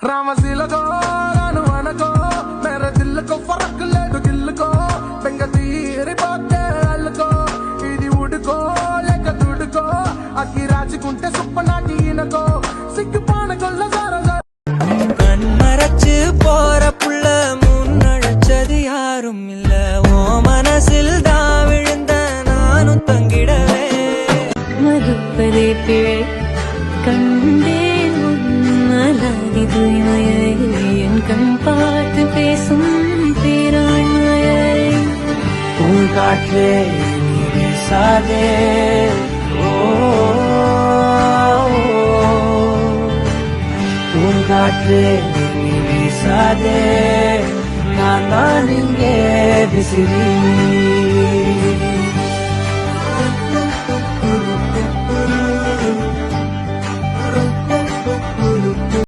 रामसील को रानुआन को मेरे दिल को फर्क ले तो दिल को बेंगतीरी बाते अल को इदी उड़ को लेक दुड़ को अकी राज कुंटे सुपना टीन को सिक पान को लजारा கண் மறைச்சு போற புள்ள முன்னழைச்சது யாரும் இல்ல ஓ மனசில் தான் விழுந்த நானும் தங்கிடவே மறுப்பதே பிழை கண்டேன் உன்னலாதி தூய்மையை என் கண் பார்த்து பேசும் பேராண்மையை பூங்காற்றே நீ வீசாதே பூங்காற்றே நீ வீசாதே நான் இங்கே விசிறி